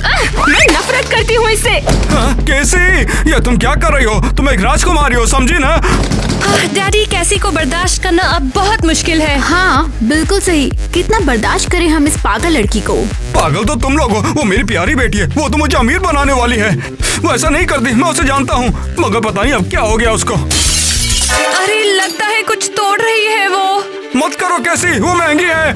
मैं नफरत करती हूँ इससे। कैसी, ये तुम क्या कर रही हो? तुम एक राजकुमारी हो, समझी ना? डैडी, कैसी को बर्दाश्त करना अब बहुत मुश्किल है। हाँ बिल्कुल सही। कितना बर्दाश्त करें हम इस पागल लड़की को। पागल तो तुम लोग हो, वो मेरी प्यारी बेटी है। वो तो मुझे अमीर बनाने वाली है। वो ऐसा नहीं करती, मैं उसे जानता हूँ, मगर पता नहीं अब क्या हो गया उसको। अरे लगता है कुछ तोड़ रही है वो। मत करो कैसी, वो महंगी है।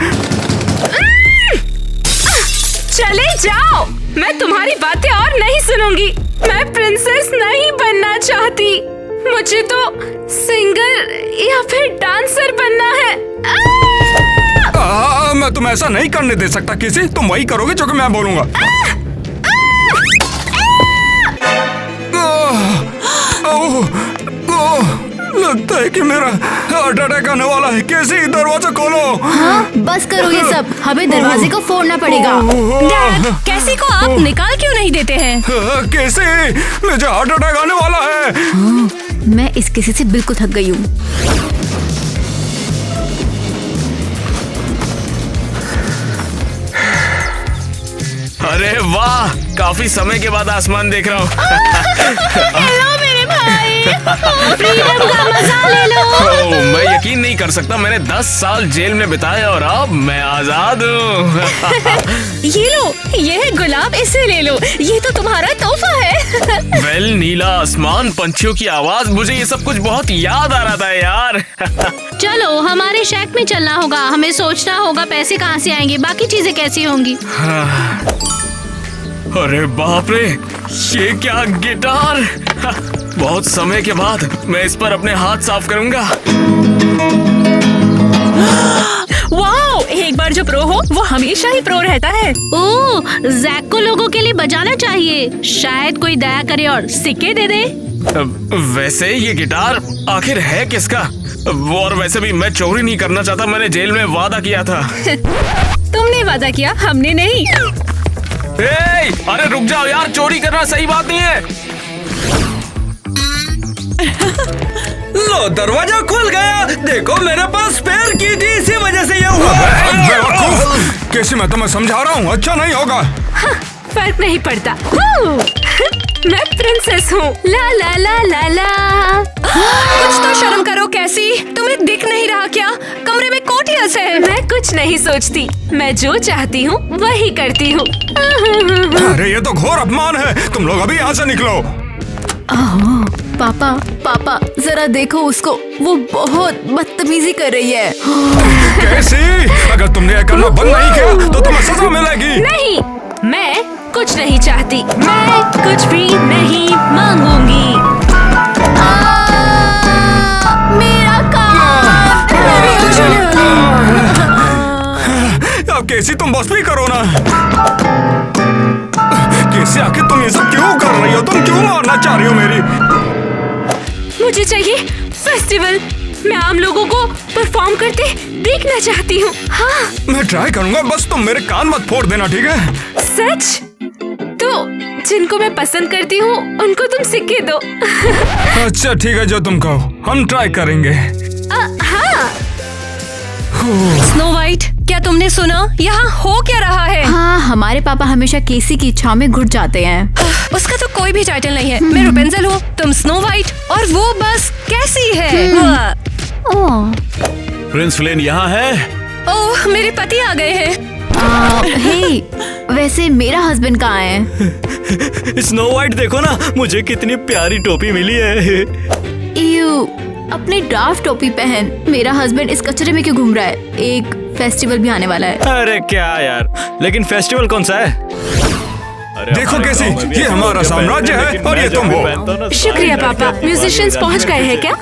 चले जाओ, मैं तुम्हारी बातें और नहीं सुनूंगी। मैं प्रिंसेस नहीं बनना चाहती, मुझे तो सिंगर या फिर डांसर बनना है। मैं तुम्हें ऐसा नहीं करने दे सकता किसी। तुम वही करोगे जो कि मैं बोलूंगा। लगता है कि मेरा हार्ट अटैक आने वाला है। कैसी, दरवाजा खोलो। हाँ बस करो ये सब, हमें दरवाजे को फोड़ना पड़ेगा। डैड, कैसी को आप निकाल क्यों नहीं देते हैं? कैसी, मुझे हार्ट अटैक आने वाला है। मैं इस किसी से बिल्कुल थक गई हूँ। अरे वाह, काफी समय के बाद आसमान देख रहा हूँ। हेलो मेरे भाई, फ्रीडम का मजा ले लो। मैं यकीन नहीं कर सकता, मैंने 10 साल जेल में बिताए और अब मैं आजाद हूँ। ये लो, ये है गुलाब, इसे ले लो, ये तो तुम्हारा तोहफा है। वेल, नीला आसमान, पंछियों की आवाज, मुझे ये सब कुछ बहुत याद आ रहा था यार। चलो हमारे शैक में चलना होगा। हमें सोचना होगा पैसे कहाँ से आएंगे, बाकी चीजें कैसी होंगी। अरे बाप रे, ये क्या गिटार। बहुत समय के बाद मैं इस पर अपने हाथ साफ करूंगा। वाओ, एक बार जो प्रो हो वो हमेशा ही प्रो रहता है। ओह, जैक को लोगों के लिए बजाना चाहिए, शायद कोई दया करे और सिक्के दे दे। वैसे ये गिटार आखिर है किसका? और वैसे भी मैं चोरी नहीं करना चाहता, मैंने जेल में वादा किया था। तुमने वादा किया, हमने नहीं। अरे रुक जाओ यार, चोरी करना सही बात नहीं है। लो, दरवाजा खुल गया। देखो मेरे पास स्पेयर की थी, इसी वजह से ये हुआ। कैसे, मैं तुम्हें समझा रहा हूँ, अच्छा नहीं होगा। फर्क नहीं पड़ता। मैं प्रिंसेस हूँ। ला ला ला ला ला। कुछ तो शर्म करो कैसी, तुम्हें दिख नहीं रहा क्या? कमरे में कोटियास है। मैं कुछ नहीं सोचती, मैं जो चाहती हूँ वही करती हूँ। अरे ये तो घोर अपमान है। तुम लोग अभी यहाँ से निकलो। पापा, पापा जरा देखो उसको, वो बहुत बदतमीजी कर रही है। कैसी, अगर तुमने ये करना बंद नहीं किया तो तुम्हें सजा मिलेगी। नहीं, मैं कुछ नहीं चाहती, मैं कुछ भी नहीं मांगूंगी। मेरा कान। अब कैसी, तुम बस भी करो ना। कैसी, आखिर तुम ये सब क्यों कर रही हो? तुम क्यों मारना चाह रही हो मेरी? मुझे चाहिए फेस्टिवल। मैं आम लोगों को परफॉर्म करते देखना चाहती हूँ। हाँ, मैं ट्राई करूंगा, बस तुम मेरे कान मत फोड़ देना, ठीक है? सच? तो जिनको मैं पसंद करती हूँ उनको तुम सिक्के दो। अच्छा ठीक है, जो तुम कहो, हम ट्राई करेंगे। हाँ। स्नो वाइट, क्या तुमने सुना? यहाँ हो क्या रहा है? हाँ, हमारे पापा हमेशा केसी की इच्छाओं में घुट जाते हैं। उसका तो कोई भी टाइटल नहीं है। मैं रुपेंजल हूँ, तुम स्नो वाइट और वो बस कैसी है। ओह, प्रिंस फ्लेन यहाँ है। ओह, मेरे पति आ गए हैं। हे, वैसे मेरा हस्बैंड कहाँ है? स्नो वाइट देखो ना, मुझे कितनी प्यारी टोपी मिली है। यू, अपनी ड्राफ्ट टोपी पहन। मेरा हस्बैंड इस कचरे में क्यों घूम रहा है? एक फेस्टिवल भी आने वाला है। अरे क्या यार, लेकिन फेस्टिवल कौन सा है? देखो कैसी, ये हमारा साम्राज्य है और ये तुम हो। शुक्रिया पापा। म्यूजिशियंस पहुँच गए हैं क्या?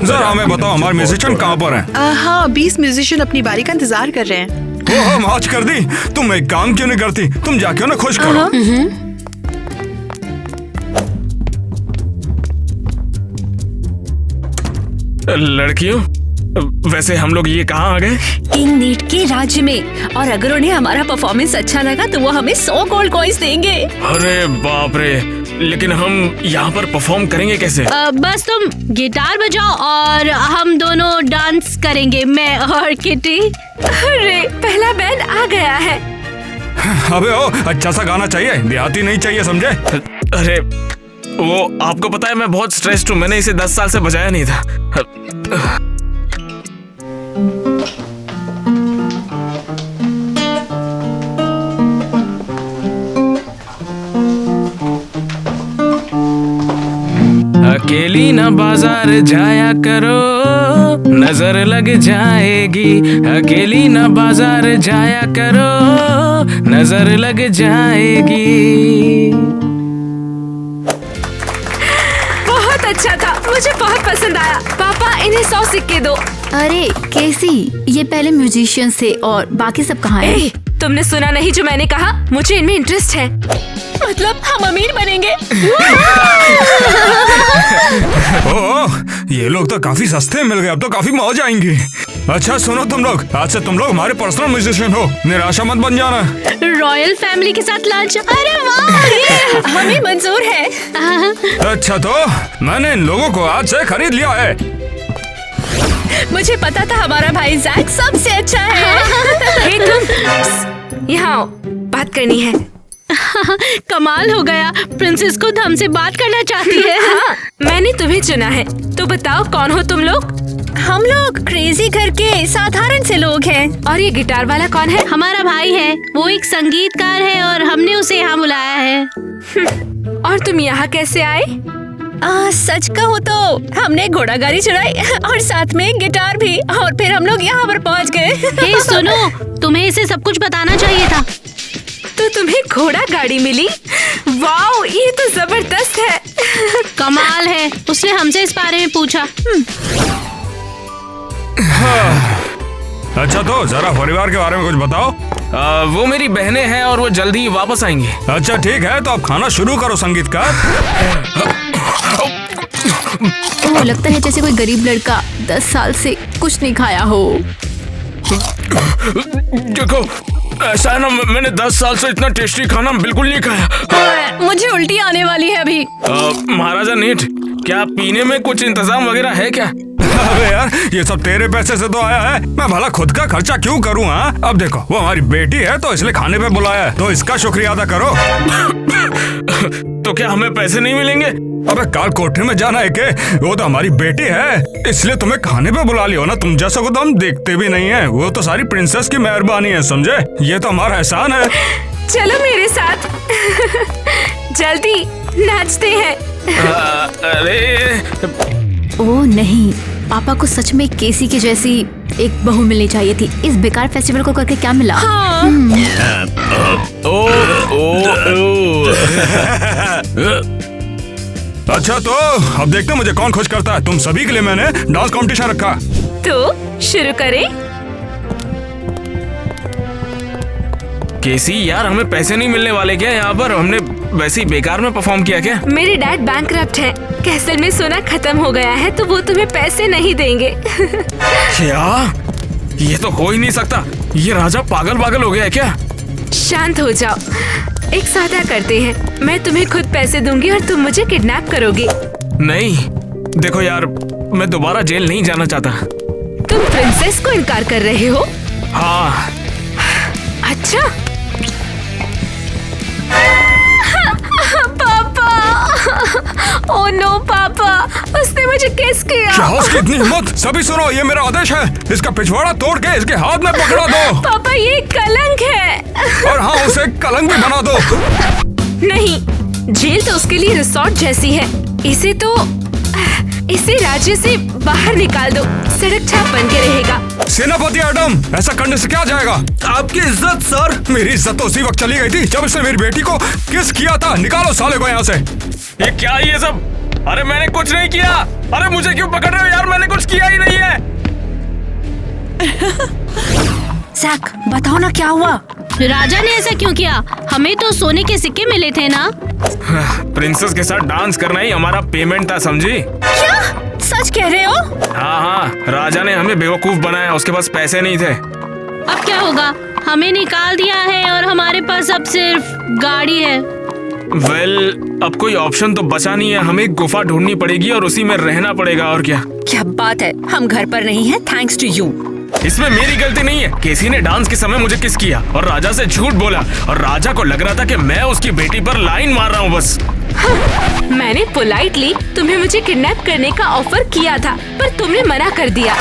जरा हमें बताओ, हमारे म्यूजिशियन कहाँ पर हैं? हाँ, 20 म्यूजिशियन अपनी बारी का इंतजार कर रहे हैं। वो हम आज कर दी। तुम एक काम क्यों नहीं करती? तुम जाके उन्हें खुश करो। लड़कियों, वैसे हम लोग ये कहाँ आ गए? किंग नीट के राज्य में, और अगर उन्हें हमारा परफॉर्मेंस अच्छा लगा तो वो हमें 100 गोल्ड कॉइंस देंगे। अरे बाप रे, लेकिन हम यहाँ पर परफॉर्म करेंगे कैसे? बस तुम गिटार बजाओ और हम दोनों डांस करेंगे, मैं और किटी। अरे पहला बैंड आ गया है। अबे ओ, अच्छा सा गाना चाहिए, देहाती नहीं चाहिए, समझे? अरे वो आपको पता है मैं बहुत स्ट्रेस्ड हूँ, मैंने इसे 10 साल से बजाया नहीं था। अकेली ना बाजार जाया करो, नजर लग जाएगी। अकेली ना बाजार जाया करो, नजर लग जाएगी। बहुत अच्छा था, मुझे बहुत पसंद आया। पापा इन्हें 100 सिक्के दो। अरे केसी, ये पहले म्यूजिशियंस थे और बाकी सब कहाँ हैं? ए, तुमने सुना नहीं जो मैंने कहा? मुझे इनमें इंटरेस्ट है। मतलब हम अमीर बनेंगे। ओह, ये लोग तो काफी सस्ते मिल गए, अब तो काफी मौज आएंगी। अच्छा सुनो तुम लोग, आज से तुम लोग हमारे पर्सनल म्यूजिशियन हो, निराशा मत बन जाना। रॉयल फैमिली के साथ लंच, अरे वाह, ये हमें मंजूर है। अच्छा तो मैंने इन लोगों को आज से खरीद लिया है। मुझे पता था हमारा भाई जैक सबसे अच्छा है। हे तुम, यहाँ आओ, बात करनी है। कमाल हो गया, प्रिंसेस खुद हमसे बात करना चाहती है। हाँ, मैंने तुम्हें चुना है, तो बताओ कौन हो तुम लोग? हम लोग क्रेजी घर के साधारण से लोग हैं। और ये गिटार वाला कौन है? हमारा भाई है, वो एक संगीतकार है और हमने उसे यहाँ बुलाया है। और तुम यहाँ कैसे आए? सच कहो तो हमने घोड़ा गाड़ी चढ़ाई और साथ में गिटार भी, और फिर हम लोग यहाँ पर पहुँच गए। हे सुनो, तुम्हें इसे सब कुछ बताना चाहिए था। तो तुम्हें घोड़ा गाड़ी मिली? वाओ, ये तो जबरदस्त है। कमाल है, उसने हमसे इस बारे में पूछा। अच्छा तो जरा परिवार के बारे में कुछ बताओ। वो मेरी बहनें हैं और वो जल्दी वापस आएंगी। अच्छा ठीक है, तो आप खाना शुरू करो संगीतकार। ओह, लगता है जैसे कोई गरीब लड़का 10 साल से कुछ नहीं खाया हो। देखो, ऐसा है ना, मैंने 10 साल से इतना टेस्टी खाना बिल्कुल नहीं खाया। मुझे उल्टी आने वाली है अभी। महाराजा नीट, क्या पीने में कुछ इंतजाम वगैरह है क्या? अबे यार, ये सब तेरे पैसे से तो आया है, मैं भला खुद का खर्चा क्यों करूँ? हाँ, अब देखो वो हमारी बेटी है तो इसलिए खाने पे बुलाया है, तो इसका शुक्रिया अदा करो। तो क्या हमें पैसे नहीं मिलेंगे? अबे काल कोठरी में जाना है के, वो तो हमारी बेटी है, इसलिए तुम्हें खाने पे बुला लियो ना। तुम जैसा को तो हम देखते भी नहीं है, वो तो सारी प्रिंसेस की मेहरबानी है, समझे? ये तो हमारा एहसान है। चलो मेरे साथ, जल्दी नाचते हैं। अरे ओह नहीं, पापा को सच में केसी के जैसी एक बहू मिलनी चाहिए थी। इस बेकार फेस्टिवल को करके क्या मिला? अच्छा तो अब देखते हैं मुझे कौन खुश करता है। तुम सभी के लिए मैंने डांस कंपटीशन रखा। तो शुरू करें? केसी यार, हमें पैसे नहीं मिलने वाले क्या यहाँ पर? हमने वैसे ही बेकार में परफॉर्म किया क्या? मेरे डैड बैंकरप्ट हैं, कैसल में सोना खत्म हो गया है, तो वो तुम्हें पैसे नहीं देंगे। क्या? ये तो हो ही नहीं सकता, ये राजा पागल हो गया है क्या? शांत हो जाओ, एक सौदा करते हैं, मैं तुम्हें खुद पैसे दूंगी और तुम मुझे किडनैप करोगे। नहीं, देखो यार, मैं दोबारा जेल नहीं जाना चाहता। तुम प्रिंसेस को इनकार कर रहे हो? हाँ। अच्छा। पापा, ओह नो पापा, उसने मुझे किस किया? क्या उसकी इतनी हिम्मत? सभी सुनो, ये मेरा आदेश है, इसका पिछवाड़ा तोड़ के इसके हाथ में पकड़ा दो। पापा ये कलंक है। और हाँ, उसे कलंक भी बना दो। नहीं, जेल तो उसके लिए रिसोर्ट जैसी है, इसे राज्य से बाहर निकाल दो, सड़क छाप बन के रहेगा। सेनापति एडम, ऐसा करने से क्या जाएगा? आपकी इज्जत सर। मेरी इज्जत तो उसी वक्त चली गई थी जब इसने मेरी बेटी को किस किया था। निकालो साले को यहाँ से। ये क्या है ये सब? अरे मैंने कुछ नहीं किया। अरे मुझे क्यों पकड़ रहे हो यार, मैंने कुछ किया ही नहीं है। जैक, बताओ ना क्या हुआ? राजा ने ऐसा क्यों किया? हमें तो सोने के सिक्के मिले थे ना। प्रिंसेस के साथ डांस करना ही हमारा पेमेंट था, समझी? क्या सच कह रहे हो? हाँ, राजा ने हमें बेवकूफ बनाया, उसके पास पैसे नहीं थे। अब क्या होगा? हमें निकाल दिया है और हमारे पास अब सिर्फ गाड़ी है। अब कोई ऑप्शन तो बचा नहीं है, हमें एक गुफा ढूंढनी पड़ेगी और उसी में रहना पड़ेगा, और क्या। क्या बात है, हम घर पर नहीं हैं, थैंक्स टू यू। इसमें मेरी गलती नहीं है। केसी ने डांस के समय मुझे किस किया और राजा से झूठ बोला, और राजा को लग रहा था कि मैं उसकी बेटी पर लाइन मार रहा हूँ बस। मैंने पोलाइटली तुम्हें मुझे किडनैप करने का ऑफर किया था, पर तुमने मना कर दिया।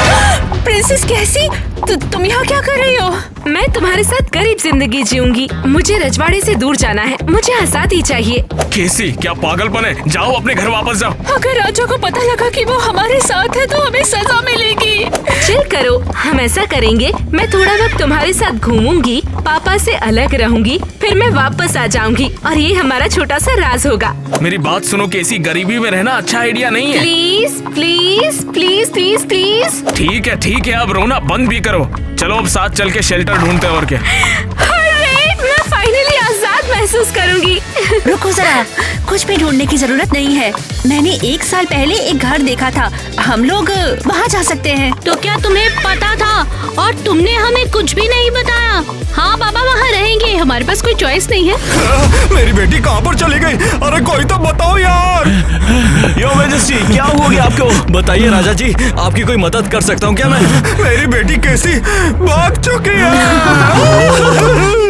प्रिंसेस कैसी, तुम यहाँ क्या कर रही हो? मैं तुम्हारे साथ गरीब जिंदगी जीऊंगी। मुझे रजवाड़े से दूर जाना है, मुझे आजादी चाहिए। केसी, क्या पागलपन है? जाओ अपने घर वापस जाओ। अगर राजा को पता लगा कि वो हमारे साथ है तो हमें सजा मिलेगी। चिल करो, हम ऐसा करेंगे, मैं थोड़ा वक्त तुम्हारे साथ घूमूंगी, पापा से अलग रहूंगी, फिर मैं वापस आ जाऊंगी और ये हमारा छोटा सा राज होगा। मेरी बात सुनो केसी, गरीबी में रहना अच्छा आइडिया नहीं है। Please please please please please. ठीक है, अब रोना बंद भी करो। चलो अब साथ चल के शेल्टर ढूंढते हैं और क्या। अरे, मैं फाइनली आजाद महसूस करूंगी। रुको जरा, कुछ भी ढूंढने की जरूरत नहीं है। मैंने 1 साल पहले एक घर देखा था, हम लोग वहाँ जा सकते हैं। तो क्या तुम्हें पता था और तुमने हमें कुछ भी नहीं बताया? हाँ बाबा, वहाँ रहेंगे, हमारे पास कोई चॉइस नहीं है। मेरी बेटी कहाँ पर चली गई? अरे कोई तो बताओ यार। योर मैजेस्टी, क्या हुआ गया आपको? बताइए राजा जी, आपकी कोई मदद कर सकता हूँ क्या मैं? मेरी बेटी कैसी भाग चुकी है।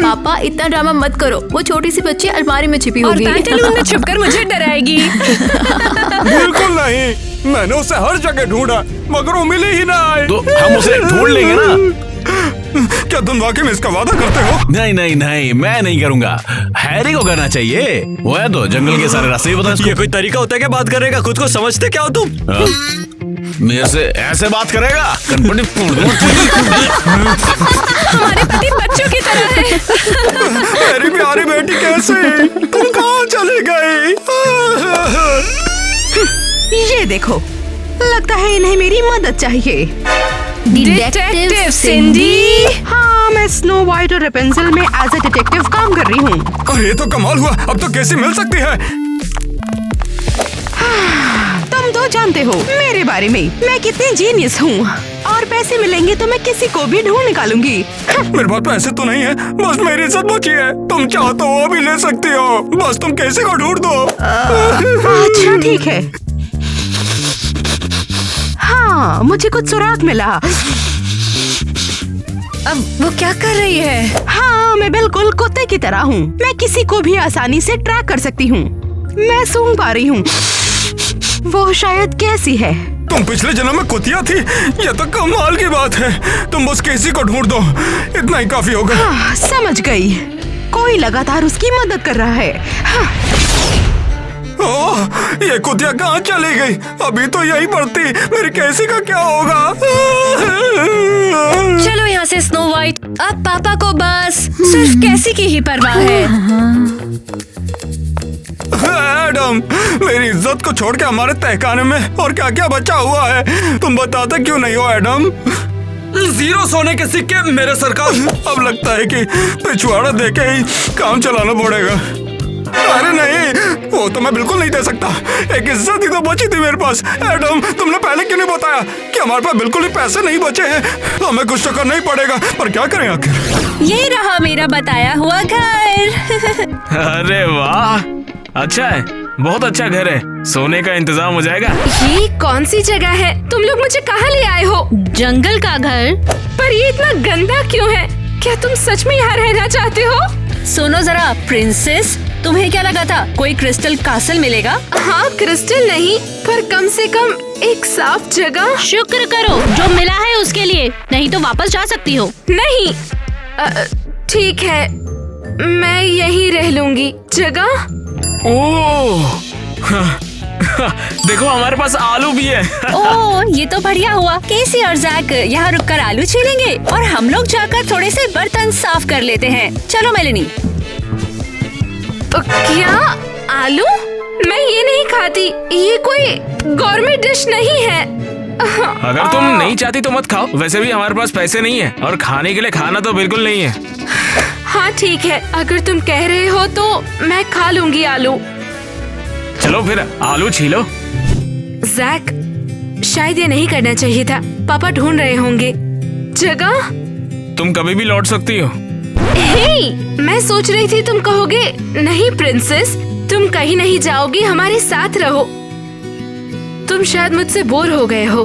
पापा इतना ड्रामा मत करो, वो छोटी सी बच्ची अलमारी में छिपी और होगी। पैंटालून में छुपकर मुझे डराएगी। बिल्कुल नहीं, मैंने उसे हर जगह ढूंढा मगर वो मिली ही ना आए। तो हम उसे ढूंढ लेंगे ना। क्या तुम वाकई में इसका वादा करते हो? नहीं, मैं नहीं करूँगा। हैरी को करना चाहिए, वो है तो जंगल के सारे रास्ते बता। ये कोई तरीका होता है क्या बात करने का? खुद को समझते क्या हो तुम? मेरे से ऐसे बात करेगा? हमारे पति बच्चों की तरह है। मेरी प्यारी बेटी कैसे? तुम कहाँ चली गई? ये देखो, लगता है इन्हें मेरी मदद चाहिए। डिटेक्टिव सिंडी। हाँ, मैं स्नो वाइट और रेपेंसिल में एज ए डिटेक्टिव काम कर रही हूँ। और ये तो कमाल हुआ, अब तो कैसी मिल सकती है। तुम तो जानते हो मेरे बारे में, मैं कितनी जीनियस हूँ, और पैसे मिलेंगे तो मैं किसी को भी ढूंढ निकालूंगी। मेरे पास पैसे तो नहीं है, बस मेरी इज्जत बची है। तुम चाहो तो वो भी ले सकती हो, बस तुम कैसे को ढूंढ दो। अच्छा ठीक है। हाँ, मुझे कुछ सुराग मिला। अब वो क्या कर रही है? हाँ, मैं बिल्कुल कुत्ते की तरह हूँ, मैं किसी को भी आसानी से ट्रैक कर सकती हूँ। मैं सूंघ पा रही हूँ, वो शायद कैसी है। तुम पिछले जन्म में कुतिया थी, ये तो कमाल की बात है। तुम बस कैसी को ढूंढ दो, इतना ही काफी होगा। हाँ, समझ गई, कोई लगातार उसकी मदद कर रहा है। हाँ। ओह, ये कुतिया कहाँ चली गई? अभी तो यही पड़ती, मेरी कैसी का क्या होगा? चलो यहाँ से स्नो वाइट, अब पापा को बस सिर्फ कैसी की ही परवाह है। एडम, मेरी इज्जत को छोड़ के हमारे तहखाने में और क्या क्या बचा हुआ है, तुम बताते क्यों नहीं हो एडम? 0 सोने के सिक्के मेरे सरकार। अब लगता है कि पिछवाड़ा देके ही काम चलाना पड़ेगा। अरे नहीं, वो तो मैं बिल्कुल नहीं दे सकता। एक इज्जत ही तो बची थी मेरे पास। एडम, तुमने पहले क्यों नहीं बताया कि हमारे पास बिल्कुल ही पैसे नहीं बचे हैं? हमें कुछ तो करना ही पड़ेगा, पर क्या करें आखिर? ये रहा मेरा बताया हुआ घर। अरे वाह, अच्छा है, बहुत अच्छा घर है, सोने का इंतजाम हो जाएगा। ये कौन सी जगह है? तुम लोग मुझे कहाँ ले आए हो? जंगल का घर। पर ये इतना गंदा क्यों है? क्या तुम सच में यहाँ रहना चाहते हो? सुनो जरा प्रिंसेस, तुम्हें क्या लगा था कोई क्रिस्टल कासल मिलेगा? हाँ, क्रिस्टल नहीं, पर कम से कम एक साफ जगह। शुक्र करो जो मिला है उसके लिए, नहीं तो वापस जा सकती हो। नहीं, ठीक है, मैं यहीं रह लूंगी। जगह? ओह, देखो हमारे पास आलू भी है। ओह, ये तो बढ़िया हुआ। केसी और जैक यहाँ रुककर आलू छीलेंगे और हम लोग जाकर थोड़े से बर्तन साफ कर लेते हैं। चलो मेलेनी। क्या आलू? मैं ये नहीं खाती, ये कोई गौरमेट डिश नहीं है। अगर तुम नहीं चाहती तो मत खाओ, वैसे भी हमारे पास पैसे नहीं है और खाने के लिए खाना तो बिल्कुल नहीं है। हाँ ठीक है, अगर तुम कह रहे हो तो मैं खा लूंगी आलू। चलो फिर आलू छीलो। जैक, शायद ये नहीं करना चाहिए था, पापा ढूंढ रहे होंगे। जगह? तुम कभी भी लौट सकती हो। हे, मैं सोच रही थी तुम कहोगे नहीं प्रिंसेस, तुम कहीं नहीं जाओगी, हमारे साथ रहो। तुम शायद मुझसे बोर हो गए हो।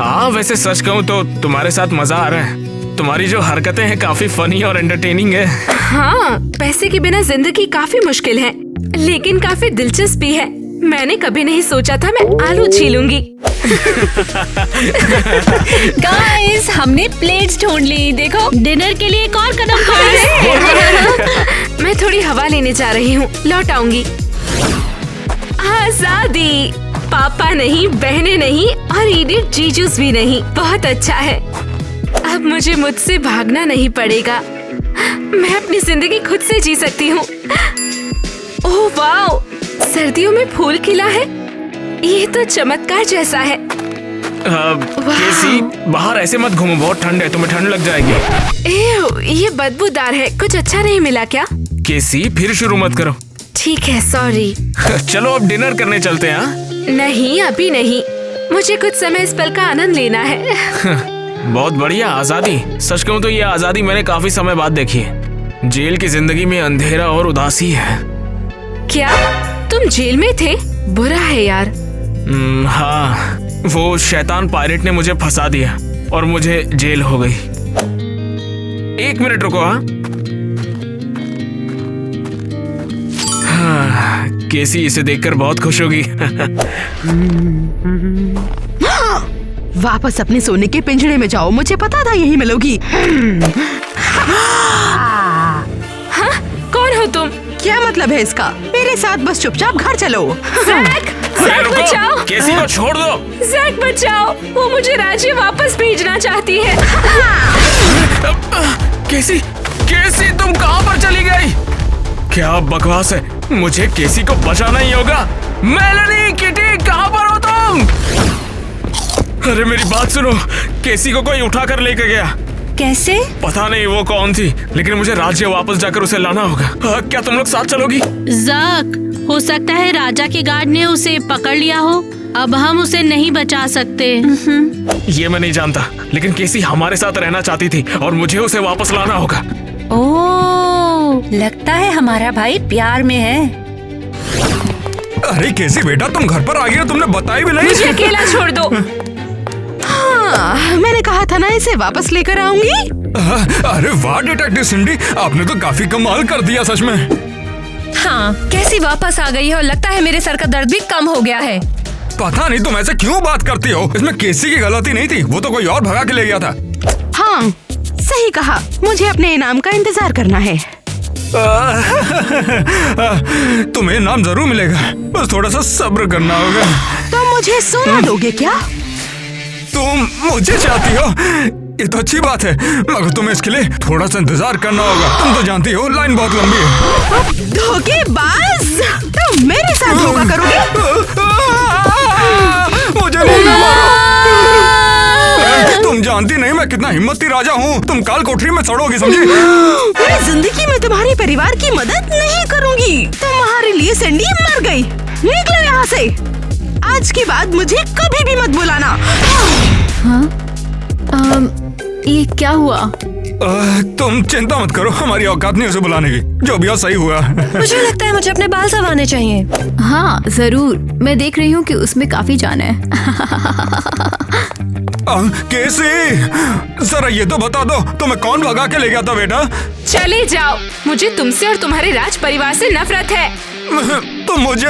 हाँ वैसे सच कहूँ तो तुम्हारे साथ मजा आ रहा है। तुम्हारी जो हरकतें हैं काफी फनी और एंटरटेनिंग है। हाँ, पैसे के बिना जिंदगी काफी मुश्किल है, लेकिन काफी दिलचस्प भी है। मैंने कभी नहीं सोचा था मैं आलू छीलूंगी। गाइस, हमने प्लेट्स ढूंढ ली। देखो, डिनर के लिए एक और कदम बढ़े। मैं थोड़ी हवा लेने जा रही हूँ, लौट आऊंगी। आजादी, पापा नहीं, बहनें नहीं और इडियट जीजूस भी नहीं। बहुत अच्छा है, अब मुझे मुझसे भागना नहीं पड़ेगा। मैं अपनी जिंदगी खुद से जी सकती हूँ। ओह वाओ, सर्दियों में फूल खिला है, ये तो चमत्कार जैसा है। केसी, बाहर ऐसे मत घूमो, बहुत ठंड है, तुम्हें ठंड लग जाएगी। ये बदबूदार है, कुछ अच्छा नहीं मिला क्या? केसी, फिर शुरू मत करो। ठीक है, सॉरी। चलो अब डिनर करने चलते हैं। हाँ? नहीं, अभी नहीं, मुझे कुछ समय इस पल का आनंद लेना है। बहुत बढ़िया, आजादी। सच कहूँ तो ये आजादी मैंने काफी समय बाद देखी है। जेल की जिंदगी में अंधेरा और उदासी है। क्या तुम जेल में थे? बुरा है यार। हाँ, वो शैतान पायरेट ने मुझे फंसा दिया और मुझे जेल हो गई। एक मिनट रुको। हाँ, केसी इसे देखकर बहुत खुश होगी। वापस अपने सोने के पिंजरे में जाओ, मुझे पता था यही मिलोगी। हाँ, कौन हो तुम? क्या मतलब है इसका? मेरे साथ बस चुपचाप घर चलो। जैक बचाओ! केसी को छोड़ दो। जैक बचाओ, वो मुझे राज्य वापस भेजना चाहती है। केसी, केसी तुम कहाँ पर चली गई? क्या बकवास है, मुझे केसी को बचाना ही होगा। मेलनी, किटी, कहाँ पर हो तुम? अरे मेरी बात सुनो, केसी को कोई उठा कर लेके गया। कैसे? पता नहीं वो कौन थी, लेकिन मुझे राज्य वापस जाकर उसे लाना होगा। क्या तुम लोग साथ चलोगी? जक, हो सकता है राजा के गार्ड ने उसे पकड़ लिया हो। अब हम उसे नहीं बचा सकते। ये मैं नहीं जानता, लेकिन केसी हमारे साथ रहना चाहती थी और मुझे उसे वापस लाना होगा। ओह, लगता है हमारा भाई प्यार में है। अरे केसी बेटा, तुम घर पर आ गई हो, तुमने बताई भी नहीं। मुझे अकेला छोड़ दो। हाँ, मैंने कहा था ना इसे वापस लेकर आऊंगी। अरे वाह डिटेक्टिव सिंडी, आपने तो काफी कमाल कर दिया सच में। हाँ, कैसी वापस आ गई है और लगता है मेरे सर का दर्द भी कम हो गया है। पता नहीं तुम ऐसे क्यों बात करती हो, इसमें केसी की गलती नहीं थी, वो तो कोई और भगा के ले गया था। हाँ, सही कहा, मुझे अपने इनाम का इंतजार करना है। तुम्हें इनाम जरूर मिलेगा, बस थोड़ा सा सब्र करना होगा। तो मुझे सोना दोगे क्या? तुम मुझे चाहती हो, ये तो अच्छी बात है, मगर तुम्हें इसके लिए थोड़ा सा इंतजार करना होगा। तुम तो जानती हो लाइन बहुत लंबी है। धोखेबाज, तुम मेरे साथ धोखा करोगे? मुझे नहीं मारो। तुम जानती नहीं मैं कितना हिम्मती राजा हूँ, तुम काल कोठरी में सड़ोगी, समझी? मैं जिंदगी में तुम्हारे परिवार की मदद नहीं करूंगी। तुम्हारे लिए सिंडी मर गई। निकलो यहाँ से। आज के बाद मुझे कभी भी मत बुलाना। हाँ? ये क्या हुआ? तुम चिंता मत करो, हमारी औकात नहीं उसे बुलाने की। जो भी हो सही हुआ। मुझे लगता है मुझे अपने बाल संवारने चाहिए। हाँ जरूर, मैं देख रही हूँ कि उसमें काफी जान है। कैसे? जरा ये तो बता दो, तुम्हें कौन भगा के ले गया था बेटा? चले जाओ, मुझे तुमसे और तुम्हारे राज परिवार से नफरत है। तुम मुझे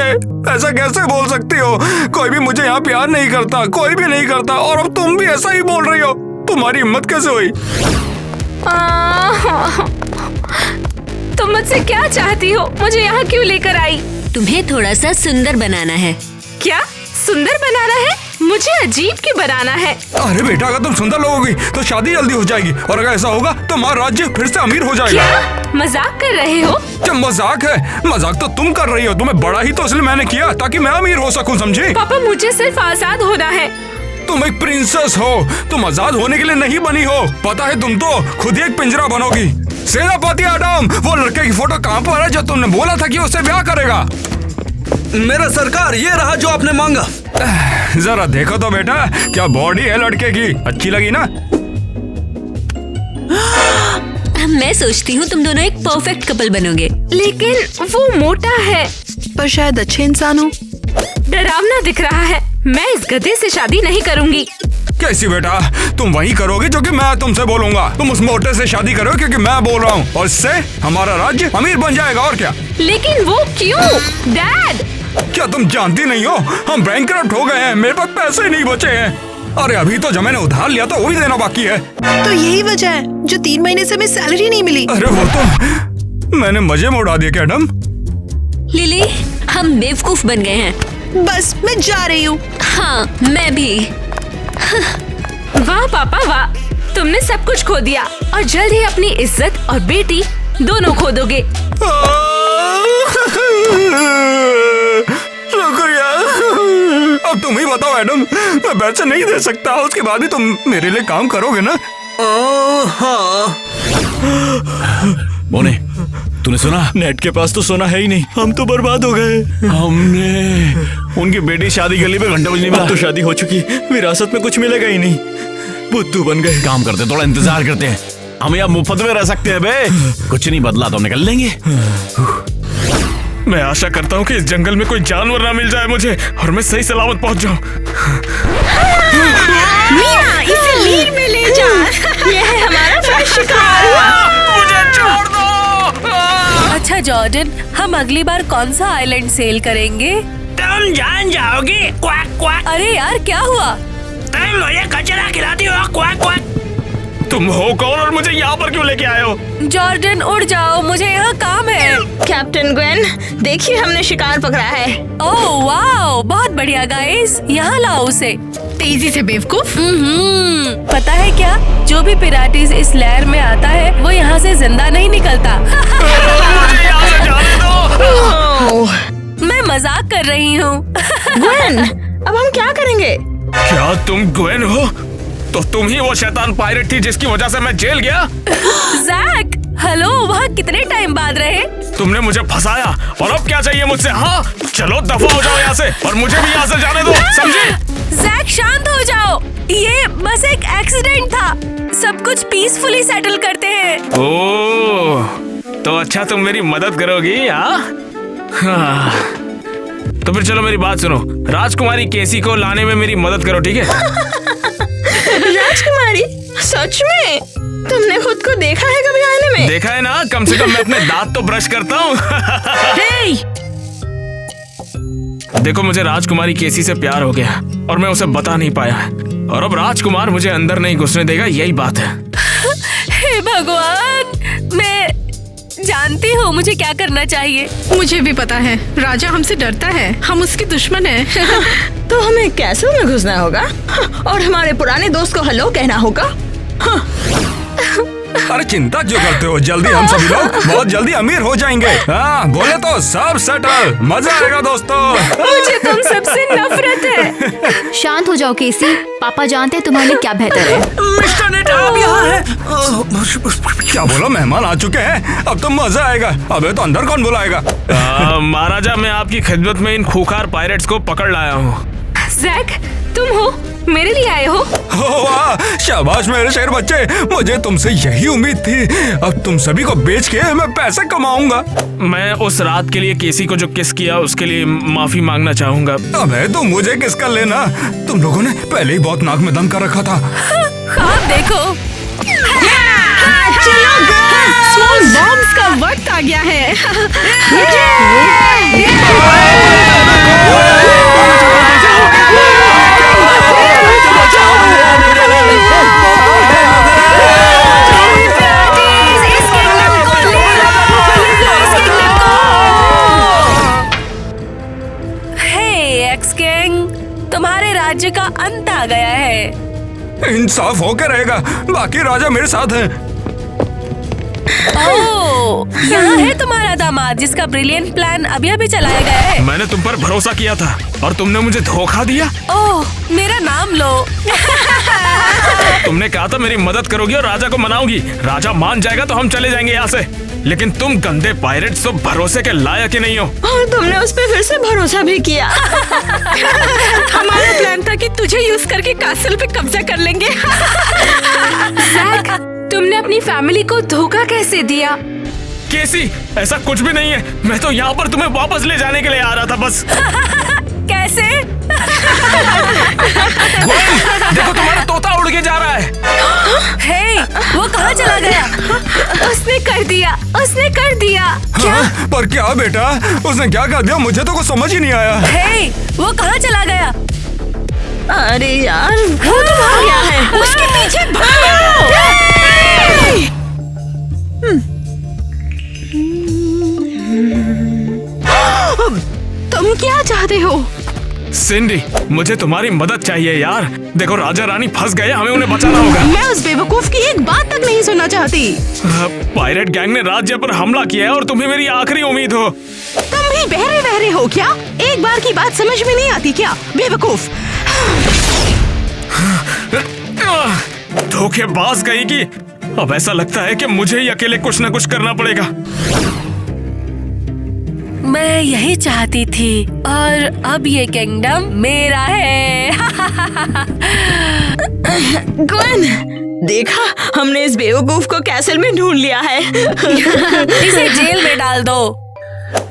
ऐसा कैसे बोल सकती हो? कोई भी मुझे यहाँ प्यार नहीं करता, कोई भी नहीं करता, और अब तुम भी ऐसा ही बोल रही हो। तुम्हारी हिम्मत कैसे हुई? तुम मुझसे क्या चाहती हो? मुझे यहाँ क्यों लेकर आई? तुम्हें थोड़ा सा सुंदर बनाना है। क्या सुंदर बनाना है? मुझे अजीब क्यों बनाना है? अरे बेटा, अगर तुम सुंदर लोगी तो शादी जल्दी हो जाएगी, और अगर ऐसा होगा तो हमारा राज्य फिर से अमीर हो जाएगा। क्या मजाक कर रहे हो? जब मजाक है, मजाक तो तुम कर रही हो। तुम्हें बड़ा ही तो इसलिए मैंने किया ताकि मैं अमीर हो सकूं, समझी? पापा, मुझे सिर्फ आजाद होना है। तुम एक प्रिंसेस हो, तुम आजाद होने के लिए नहीं बनी हो। पता है, तुम तो खुद ही एक पिंजरा बनोगी। सेनापति आडम, वो लड़के की फोटो कहाँ पर है जो तुमने बोला था कि उससे ब्याह करेगा? मेरा सरकार, ये रहा जो आपने मांगा। जरा देखो तो बेटा, क्या बॉडी है लड़के की, अच्छी लगी ना? मैं सोचती हूँ तुम दोनों एक परफेक्ट कपल बनोगे। लेकिन वो मोटा है। पर शायद अच्छे इंसान हो। डरावना दिख रहा है। मैं इस गधे से शादी नहीं करूंगी। कैसी बेटा, तुम वही करोगे जो कि मैं तुमसे बोलूंगा। तुम उस मोटे से शादी करो क्योंकि मैं बोल रहा हूँ, और इससे हमारा राज्य अमीर बन जाएगा। और क्या? लेकिन वो क्यों? डैड, क्या तुम जानती नहीं हो, हम बैंकरप्ट हो गए हैं, मेरे पास पैसे नहीं बचे हैं। अरे अभी तो जब मैंने उधार लिया था वो भी देना बाकी है। तो यही वजह है जो 3 महीने से हमें सैलरी नहीं मिली। अरे वो तो मैंने मजे में उड़ा दिया क्या एडम? लिली, हम बेवकूफ बन गए हैं। बस मैं जा रही हूँ। हाँ, मैं भी। वाह पापा वाह, तुमने सब कुछ खो दिया और जल्द ही अपनी इज्जत और बेटी दोनों खो दोगे। शुक्रिया। अब तुम ही बताओ एडम, मैं पैसे नहीं दे सकता, उसके बाद भी तुम मेरे लिए काम करोगे ना? मोने, तूने सुना? नेट के पास तो सोना है ही नहीं, हम तो बर्बाद हो गए। हमने उनकी बेटी शादी के लिए घंटा बज नहीं मिला। तो शादी हो चुकी, विरासत में कुछ मिलेगा ही नहीं। बुद्धू बन गए। काम करते, थोड़ा इंतजार करते हैं। हम यहाँ मुफ्त में रह सकते हैं बे। कुछ नहीं बदला तो निकल लेंगे। मैं आशा करता हूँ कि इस जंगल में कोई जानवर ना मिल जाए मुझे और मैं सही सलामत पहुँच जाऊँ। मीना, इसे लीर में ले जा। यह है हमारा फ्रेश शिकार। मुझे छोड़ दो। अच्छा जॉर्डन, हम अगली बार कौन सा आइलैंड सेल करेंगे? तुम जान जाओगे। Quack quack. अरे यार, क्या हुआ? तुम मुझे कचरा खिलाती हो। Quack quack. तुम हो कौन और मुझे यहाँ पर क्यों लेके आए हो? जॉर्डन उड़ जाओ, मुझे यहाँ काम है। कैप्टन ग्वेन, देखिए हमने शिकार पकड़ा है। ओह वाओ, बहुत बढ़िया गाइस, यहाँ लाओ उसे। तेजी से बेवकूफ। पता है क्या, जो भी पिराटीज इस लहर में आता है वो यहाँ से जिंदा नहीं निकलता। मुझे यहाँ से जाने दो। मैं मजाक कर रही हूँ। ग्वेन, अब हम क्या करेंगे? क्या तुम ग्वेन हो? तो तुम ही वो शैतान पायरेट थी जिसकी वजह से मैं जेल गया? जैक, हेलो, वहाँ कितने टाइम बाद रहे? तुमने मुझे फंसाया और अब क्या चाहिए मुझसे? हाँ, चलो दफा हो जाओ यहाँ से और मुझे भी यहाँ से जाने दो, समझे? जैक शांत हो जाओ, ये बस एक एक्सीडेंट था, सब कुछ पीसफुली सेटल करते हैं। ओह, तो अच्छा तुम मेरी मदद करोगी? हाँ, तो फिर चलो मेरी बात सुनो, राजकुमारी केसी को लाने में मेरी मदद करो, ठीक है? राजकुमारी? सच में? तुमने खुद को देखा है कभी आईने में? देखा है ना, कम से कम मैं अपने दांत तो ब्रश करता हूँ। देखो, मुझे राजकुमारी केसी से प्यार हो गया और मैं उसे बता नहीं पाया, और अब राजकुमार मुझे अंदर नहीं घुसने देगा, यही बात है। हे भगवान, मैं जानती हूँ मुझे क्या करना चाहिए। मुझे भी पता है, राजा हमसे डरता है, हम उसके दुश्मन हैं। तो हमें कैसल में घुसना होगा और हमारे पुराने दोस्त को हेलो कहना होगा। अरे चिंता क्यों करते हो, जल्दी हम सभी लोग बहुत जल्दी अमीर हो जाएंगे। हाँ, बोले तो सब सेटल, मजा आएगा दोस्तों। मुझे तुम सबसे नफरत है। शांत हो जाओ केसी, पापा जानते हैं तुम्हारे लिए क्या बेहतर है। मिस्टर नेट आप यहाँ हैं। क्या बोलो, मेहमान आ चुके हैं, अब तो मजा आएगा। अबे तो अंदर कौन बुलाएगा? महाराजा, मैं आपकी खिदमत में इन खूंखार पायरेट्स को पकड़ लाया हूँ। जैक, तुम हो, मेरे लिए आए हो? वाह, शाबाश मेरे शेर बच्चे, मुझे तुमसे यही उम्मीद थी। अब तुम सभी को बेच के मैं पैसे कमाऊंगा। मैं उस रात के लिए केसी को जो किस किया उसके लिए माफी मांगना चाहूंगा। अबे तो मुझे किसका लेना, तुम लोगों ने पहले ही बहुत नाक में दम कर रखा था। ख्वाब देखो। स्मॉल बॉम्ब्स का वक्त आ गया है। तुम्हारे राज्य का अंत आ गया है। इंसाफ होकर रहेगा, बाकी राजा मेरे साथ हैं। ओह, यहाँ है तुम्हारा दामाद जिसका ब्रिलियंट प्लान अभी अभी चलाया गया है। मैंने तुम पर भरोसा किया था और तुमने मुझे धोखा दिया। ओह, मेरा नाम लो। तुमने कहा था मेरी मदद करोगी और राजा को मनाओगी, राजा मान जाएगा तो हम चले जाएंगे यहाँ से। लेकिन तुम गंदे पायरेट्स तो भरोसे के लायक ही नहीं हो। और तुमने उस पे फिर से भरोसा भी किया। हमारा प्लान था कि तुझे यूज करके कासल पे कब्जा कर लेंगे। जैक, तुमने अपनी फैमिली को धोखा कैसे दिया? केसी, ऐसा कुछ भी नहीं है, मैं तो यहाँ पर तुम्हें वापस ले जाने के लिए आ रहा था बस। कैसे? देखो तुम्हारा तोता उड़ के जा रहा है। हे, वो कहाँ चला गया? उसने कर दिया, उसने कर दिया। हाँ, पर क्या बेटा, उसने क्या कर दिया? मुझे तो कुछ समझ ही नहीं आया। हे, वो कहाँ चला गया? अरे यार, वो तो भाग गया है। उसके पीछे भागो। तुम क्या चाहते हो? सिंडी, मुझे तुम्हारी मदद चाहिए यार। देखो राजा रानी फंस गए, हमें उन्हें बचाना होगा। मैं उस बेवकूफ की एक बात तक नहीं सुनना चाहती। पायरेट गैंग ने राज्य पर हमला किया है और तुम्हें मेरी आखिरी उम्मीद हो। तुम भी बहरे बहरे हो क्या? एक बार की बात समझ में नहीं आती क्या, बेवकूफ? धोखेबाज गई कि अब ऐसा लगता है कि मुझे ही अकेले कुछ न कुछ करना पड़ेगा। मैं यही चाहती थी और अब ये किंगडम मेरा है। ग्वेन, देखा, हमने इस बेवकूफ को कैसल में ढूंढ लिया है। इसे जेल में डाल दो।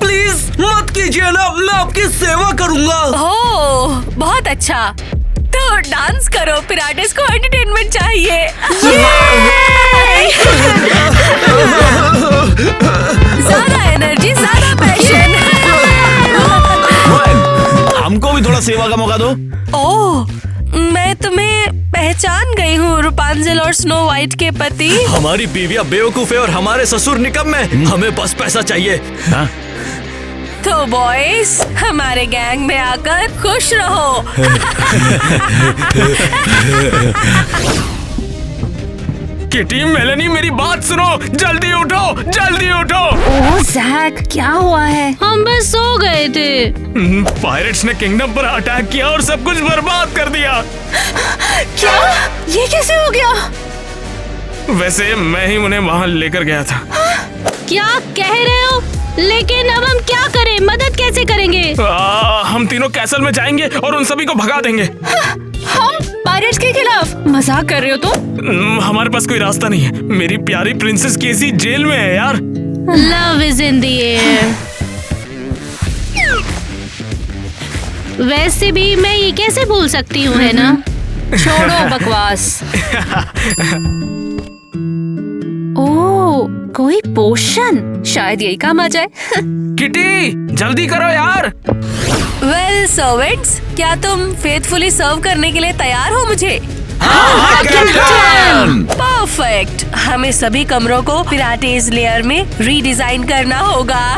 प्लीज मत कीजिए ना, मैं आपकी सेवा करूंगा। ओह, बहुत अच्छा। तो डांस करो, पिराटिस को एंटरटेनमेंट चाहिए। ज्यादा एनर्जी, ज्यादा पैशन। हमको भी थोड़ा सेवा का मौका दो। ओह, मैं तुम्हें पहचान गई हूँ, रूपांजल और स्नो वाइट के पति। हमारी बीवियाँ बेवकूफ है और हमारे ससुर निकम्मे हैं। हमें बस पैसा चाहिए। हाँ? तो बॉयज, हमारे गैंग में आकर खुश रहो। किटी, मेलेनी, मेरी बात सुनो, जल्दी उठो, जल्दी उठो। ओह जैक, क्या हुआ है? हम बस सो गए थे। पायरेट्स ने किंगडम पर अटैक किया और सब कुछ बर्बाद कर दिया। क्या? ये कैसे हो गया? वैसे मैं ही उन्हें वहाँ लेकर गया था। क्या कह रहे हो? लेकिन अब हम क्या करें? मदद कैसे करेंगे? हम तीनों कैसल में जाएंगे और उन सभी को भगा देंगे। हम पायरेट्स के खिलाफ? मजाक कर रहे हो तुम? हमारे पास कोई रास्ता नहीं है। मेरी प्यारी प्रिंसेस केसी जेल में है यार। Love is in the air. वैसे भी मैं ये कैसे भूल सकती हूँ, है ना? छोड़ो बकवास। ओह, कोई पोशन, शायद यही काम आ जाए। किटी, जल्दी करो यार। वेल सर्वेंट्स, क्या तुम फेथफुली सर्व करने के लिए तैयार हो मुझे? परफेक्ट। हमें सभी कमरों को पिराटेस लेयर में रीडिजाइन करना होगा।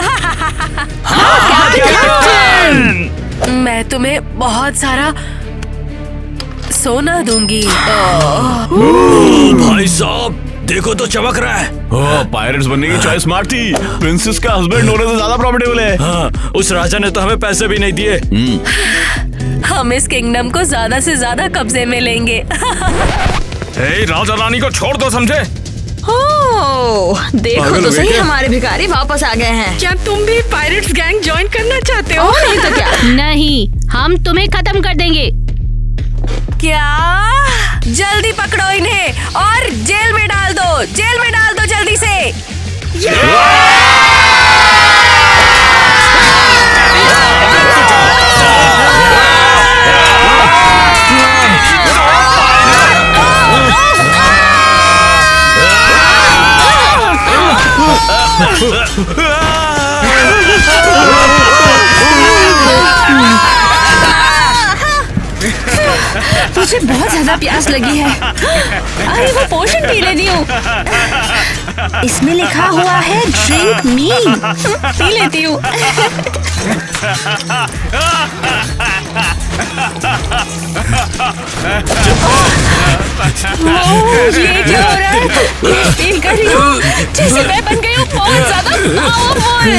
मैं तुम्हें बहुत सारा सोना दूंगी। भाई साहब, देखो तो चमक रहा है। पायरेट्स बनने की चॉइस स्मार्ट थी। प्रिंसेस का हस्बैंड होने से ज्यादा प्रॉफिटेबल है। हाँ, उस राजा ने तो हमें पैसे भी नहीं दिए। हम इस किंगडम को ज्यादा से ज्यादा कब्जे में लेंगे। राजा रानी को छोड़ दो, समझे? ओह, देखो तो सही, हमारे भिखारी वापस आ गए हैं। क्या तुम भी पायरेट्स गैंग ज्वाइन करना चाहते हो? नहीं तो क्या? नहीं, हम तुम्हें खत्म कर देंगे। क्या? जल्दी पकड़ो इन्हें और जेल में डाल दो, जेल में डाल दो जल्दी से। मुझे बहुत ज्यादा प्यास लगी है। अरे वो पोशन पी लेती हूँ। इसमें लिखा हुआ है ड्रिंक मी। पी लेती हूँ। ये क्या हो रहा है? मैं फील कर रही हूँ जैसे मैं बन गई हूँ बहुत ज्यादा पावरफुल।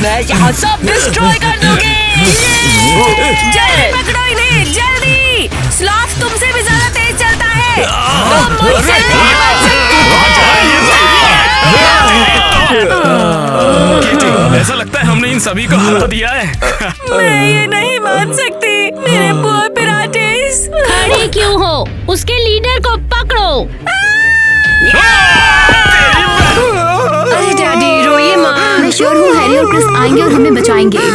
मैं यहाँ सब डिस्ट्रॉय कर दूंगी। जल्दी पकड़ो इन्हें, जल्दी। स्लॉथ तुमसे भी ज्यादा तेज चलता है। तुम मुझसे नहीं बच सकते। ऐसा लगता है हमने इन सभी को हरा दिया है। मैं ये नहीं मान सकती। मेरे पुअर पिराटिस। खड़े क्यों हो? उसके लीडर को पकड़ो। अरे डैडी, रोइए मत। मैं श्योर हूँ हैरी और क्रिस आएंगे और हमें बचाएंगे।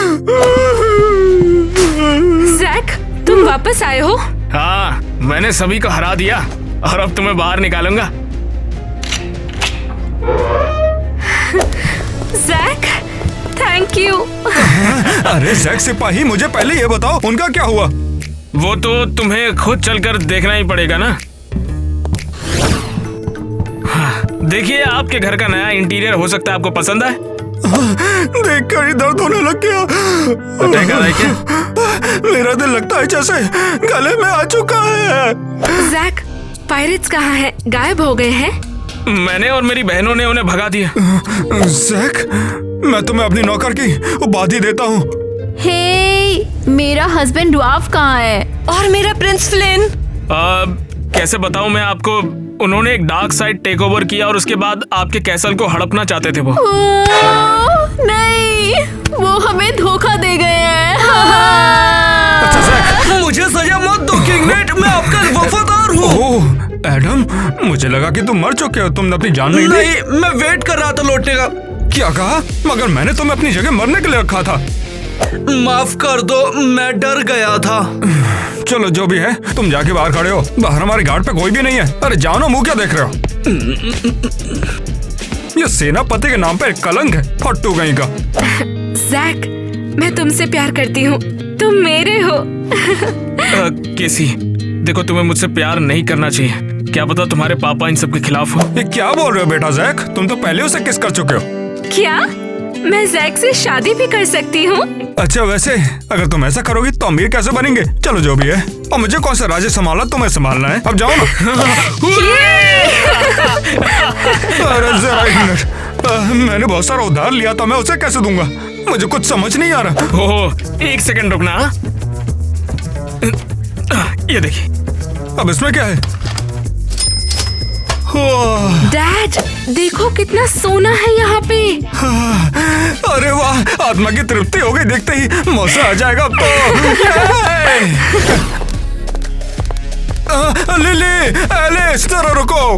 वापस आए हो? हाँ, मैंने सभी को हरा दिया और अब तुम्हें बाहर निकालूंगा। Jack, thank you. अरे जैक सिपाही, मुझे पहले ये बताओ उनका क्या हुआ? वो तो तुम्हें खुद चलकर देखना ही पड़ेगा ना। हाँ, देखिए आपके घर का नया इंटीरियर हो सकता है आपको पसंद आए। देखकर ही दर्द होने लग गया। अटैक आ रहा है क्या? मेरा दिल लगता है जैसे गले में आ चुका है। जैक, पायरेट्स कहाँ हैं? गायब हो गए हैं? मैंने और मेरी बहनों ने उन्हें भगा दिया। जैक, मैं तुम्हें अपनी नौकर की उपाधि देता हूँ। हे, मेरा हस्बैंड ड्वार्फ कहाँ है? और मेरा प्रिंस फ्लिन? कैसे बताऊं मैं आपको, उन्होंने एक डार्क साइड टेक ओवर किया और उसके बाद आपके कैसल को हड़पना चाहते थे वो। नहीं, वो हमें धोखा दे गए हैं। अच्छा जैक, मुझे सजा मत दो किंगनेट, मैं आपका वफादार हूँ। ओह एडम, मुझे लगा कि तुम मर चुके हो, तुमने अपनी जान नहीं दी। नहीं, मैं वेट कर रहा था लौटने का। क्या कहा? मगर मैंने तुम्हें अपनी जगह मरने के लिए रखा था। माफ कर दो, मैं डर गया था। चलो जो भी है, तुम जाके बाहर खड़े हो। बाहर हमारी गार्ड पे कोई भी नहीं है। अरे जाओ ना, मुंह क्या देख रहे हो? ये सेनापति के नाम पे एक कलंक है, फट्टू कहीं का। जैक, मैं तुमसे प्यार करती हूँ, तुम मेरे हो। केसी, देखो तुम्हें मुझसे प्यार नहीं करना चाहिए। क्या पता तुम्हारे पापा इन सब के खिलाफ हो। ये क्या बोल रहे हो बेटा जैक? तुम तो पहले उसे किस कर चुके हो। क्या मैं जैक से शादी भी कर सकती हूँ? अच्छा वैसे अगर तुम ऐसा करोगी तो अमीर कैसे बनेंगे? चलो जो भी है, और मुझे कौन सा राज्य संभालना, तुम्हें संभालना है। अब जाओ ना। अरे जरा एक मिनट, मैंने बहुत सारा उधार लिया था, मैं उसे कैसे दूंगा? मुझे कुछ समझ नहीं आ रहा। ओह, एक सेकंड रुकना। ये देखिए। अब इसमें क्या है? डैड, देखो कितना सोना है यहाँ पे। अरे वाह, आत्मा की तृप्ति हो गई, देखते ही मौसा आ जाएगा अब तो। लिली, एलिस, जरा रुको।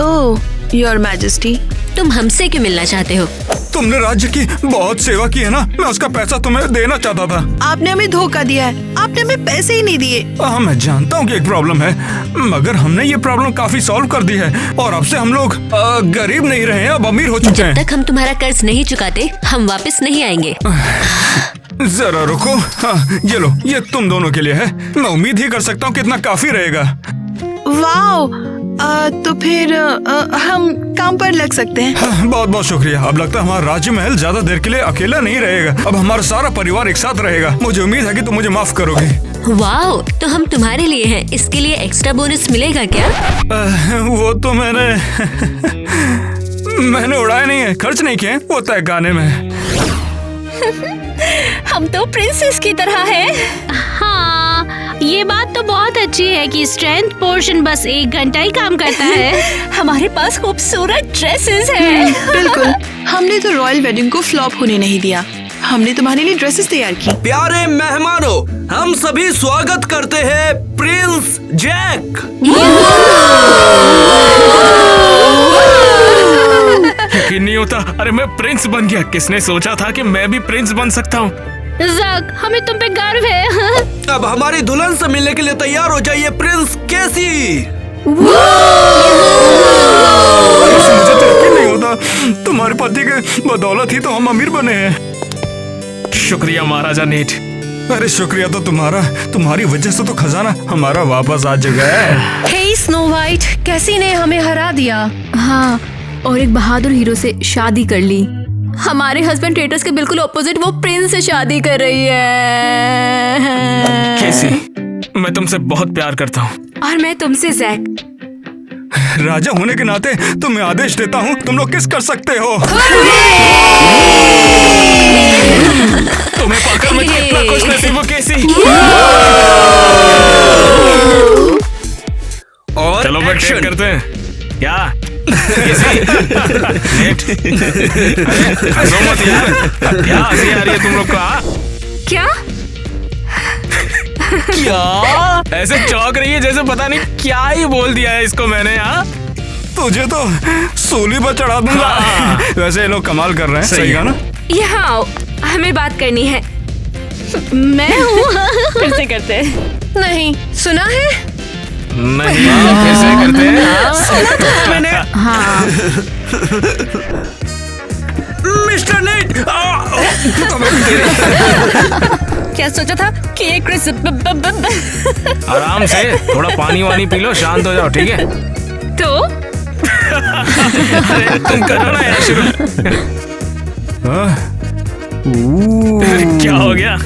ओह योर मैजेस्टी, तुम हमसे क्यों मिलना चाहते हो? तुमने राज्य की बहुत सेवा की है ना, मैं उसका पैसा तुम्हें देना चाहता था। आपने हमें धोखा दिया है, आपने हमें पैसे ही नहीं दिए। हाँ मैं जानता हूँ कि एक प्रॉब्लम है, मगर हमने ये प्रॉब्लम काफी सॉल्व कर दी है और अब से हम लोग गरीब नहीं रहे हैं, अब अमीर हो चुके हैं। जब तक हम तुम्हारा कर्ज नहीं चुकाते, हम वापस नहीं आएंगे। जरा रुको। हाँ ये लो, ये तुम दोनों के लिए है। मैं उम्मीद ही कर सकता हूँ कितना काफी रहेगा। वाओ, तो फिर हम काम पर लग सकते हैं। हाँ, बहुत बहुत शुक्रिया। अब लगता है हमारा राजमहल ज्यादा देर के लिए अकेला नहीं रहेगा, अब हमारा सारा परिवार एक साथ रहेगा। मुझे उम्मीद है कि तुम मुझे माफ करोगे। वाओ, तो हम तुम्हारे लिए हैं, इसके लिए एक्स्ट्रा बोनस मिलेगा क्या? वो तो मैंने उड़ाए नहीं है, खर्च नहीं किए, वो तय गाने में। हम तो प्रिंसेस की तरह हैं। हाँ, ये बात तो बहुत अच्छी है कि स्ट्रेंथ पोर्शन बस 1 घंटा ही काम करता है। हमारे पास खूबसूरत ड्रेसेस हैं। बिल्कुल, हमने तो रॉयल वेडिंग को फ्लॉप होने नहीं दिया। हमने तुम्हारे लिए ड्रेसेस तैयार की। प्यारे मेहमानों, हम सभी स्वागत करते हैं प्रिंस जैक। यकीन नहीं होता, अरे मैं प्रिंस बन गया। किसने सोचा था कि मैं भी प्रिंस बन सकता हूँ। जैक, हमें तुम पे गर्व है। अब हमारी दुल्हन से मिलने के लिए तैयार हो जाइए प्रिंस केसी। मुझे तो यकीन नहीं होता, तुम्हारे पति के बदौलत ही तो हम अमीर बने हैं। शुक्रिया महाराजा नेट। अरे शुक्रिया तो तुम्हारा, तुम्हारी वजह से तो खजाना हमारा वापस आ चुका है। हे स्नो वाइट, कैसी ने हमें हरा दिया। हाँ, और एक बहादुर हीरो से शादी कर ली। हमारे हस्बैंड ट्रेटर्स के बिल्कुल ऑपोजिट वो प्रिंस से शादी कर रही है। केसी, मैं तुमसे बहुत प्यार करता हूँ। और मैं तुमसे जैक। राजा होने के नाते तुम्हें आदेश देता हूँ, तुम लोग किस कर सकते हो। तुम्हें पाकर मैं कितना खुश नसीब हूँ केसी। और चलो बैठ एक्शन करते हैं क्या? केसी, नेट, हंसो मत यार, क्या हंसी आ रही है तुम लोग को? क्या? क्या ऐसे चौंक रही है जैसे पता नहीं क्या ही बोल दिया है इसको मैंने। तुझे तो सूली पर चढ़ा दूंगा। वैसे ये लोग कमाल कर रहे हैं, सही कहा ना? यहाँ आओ, हमें बात करनी है। मैं हूँ। फिर से करते हैं। नहीं सुना है? नहीं, फिर से करते हैं। मैंने हाँ मिस्टर नेट क्या सोचा था कि ये क्रिस आराम से थोड़ा पानी वानी पी लो, शांत हो जाओ, ठीक है? तो अरे तुम करो ना यार शुरू। क्या हो गया?